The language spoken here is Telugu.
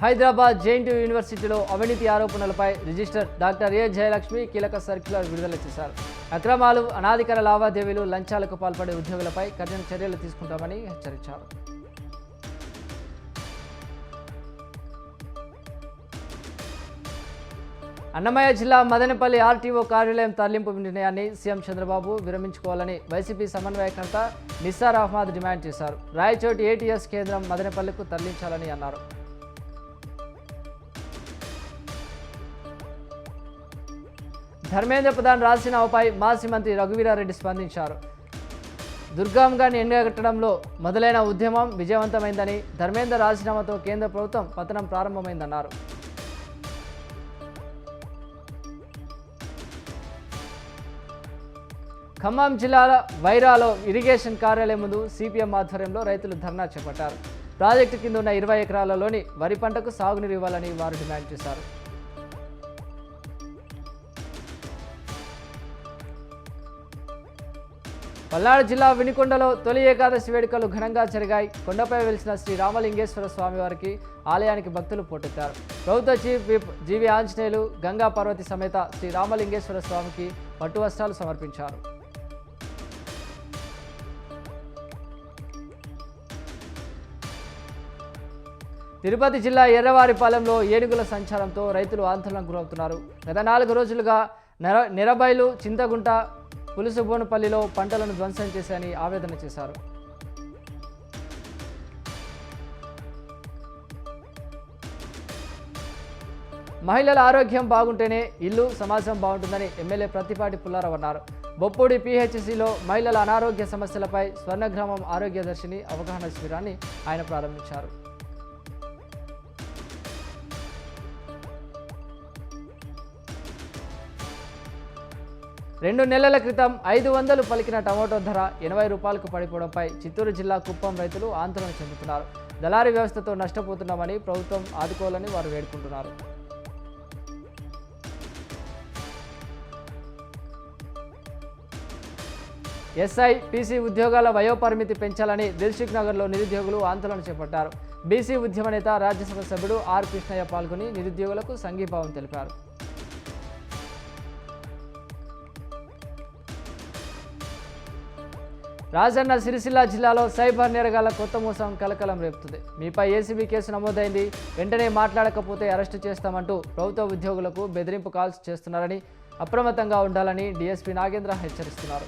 హైదరాబాద్ జేఎన్టీయూ యూనివర్సిటీలో అవినీతి ఆరోపణలపై రిజిస్టర్ డాక్టర్ ఏ జయలక్ష్మి కీలక సర్క్యులర్ విడుదల చేశారు. అక్రమాలు, అనాధికార లావాదేవీలు, లంచాలకు పాల్పడే ఉద్యోగులపై కఠిన చర్యలు తీసుకుంటామని హెచ్చరించారు. అన్నమయ్య జిల్లా మదనపల్లి ఆర్టీఓ కార్యాలయం తరలింపు నిర్ణయాన్ని సీఎం చంద్రబాబు విరమించుకోవాలని వైసీపీ సమన్వయకర్త నిస్సార్ అహ్మద్ డిమాండ్ చేశారు. రాయచోటి ఏటీఎస్ కేంద్రం మదనపల్లికు తరలించాలని అన్నారు. ధర్మేంద్ర ప్రధాన్ రాజీనామాపై మాజీ మంత్రి రఘువీరారెడ్డి స్పందించారు. దుర్గంగాన్ని ఎండగట్టడంలో మొదలైన ఉద్యమం విజయవంతమైందని, ధర్మేంద్ర రాజీనామాతో కేంద్ర ప్రభుత్వం పతనం ప్రారంభమైందన్నారు. ఖమ్మం జిల్లా వైరాలో ఇరిగేషన్ కార్యాలయం ముందు సిపిఎం ఆధ్వర్యంలో రైతులు ధర్నా చేపట్టారు. ప్రాజెక్టు కింద ఉన్న 20 ఎకరాలలోని వరి పంటకు సాగునీరు ఇవ్వాలని వారు డిమాండ్ చేశారు. పల్నాడు జిల్లా వినుకొండలో తొలి ఏకాదశి వేడుకలు ఘనంగా జరిగాయి. కొండపై వెలిసిన శ్రీ రామలింగేశ్వర స్వామి వారికి ఆలయానికి భక్తులు పోటెత్తారు. ప్రభుత్వ చీఫ్ విప్ జీవి ఆంజనేయులు గంగా పార్వతి సమేత శ్రీ రామలింగేశ్వర స్వామికి పట్టు వస్త్రాలు సమర్పించారు. తిరుపతి జిల్లా ఎర్రవారిపాలెంలో ఏనుగుల సంచారంతో రైతులు ఆందోళనకు గురవుతున్నారు. గత 4 రోజులుగా నిరబైలు, చింతగుంట, పులుసుబోనుపల్లిలో పంటలను ధ్వంసం చేశాయని ఆవేదన చేశారు. మహిళల ఆరోగ్యం బాగుంటేనే ఇల్లు, సమాజం బాగుంటుందని ఎమ్మెల్యే ప్రత్తిపాటి పుల్లారావు అన్నారు. బొప్పూడి పీహెచ్సీలో మహిళల అనారోగ్య సమస్యలపై స్వర్ణగ్రామం ఆరోగ్యదర్శిని అవగాహన శిబిరాన్ని ఆయన ప్రారంభించారు. 2 నెలల క్రితం 500 పలికిన టమోటో ధర 80 రూపాయలకు పడిపోవడంపై చిత్తూరు జిల్లా కుప్పం రైతులు ఆందోళన చెందుతున్నారు. దళారీ వ్యవస్థతో నష్టపోతున్నామని ప్రభుత్వం ఆదుకోవాలని వారు వేడుకుంటున్నారు. ఎస్ఐ, పీసీ ఉద్యోగాల వయోపరిమితి పెంచాలని దిల్సుఖ్ నగర్లో నిరుద్యోగులు ఆందోళన చేపట్టారు. బీసీ ఉద్యమ నేత, రాజ్యసభ సభ్యుడు ఆర్ కృష్ణయ్య పాల్గొని నిరుద్యోగులకు సంఘీభావం తెలిపారు. రాజన్న సిరిసిల్ల జిల్లాలో సైబర్ నేరగాళ్ల కొత్త మోసం కలకలం రేపుతుంది. మీపై ఏసీబీ కేసు నమోదైంది, వెంటనే మాట్లాడకపోతే అరెస్టు చేస్తామంటూ ప్రభుత్వ ఉద్యోగులకు బెదిరింపు కాల్స్ చేస్తున్నారని, అప్రమత్తంగా ఉండాలని డీఎస్పీ నాగేంద్ర హెచ్చరిస్తున్నారు.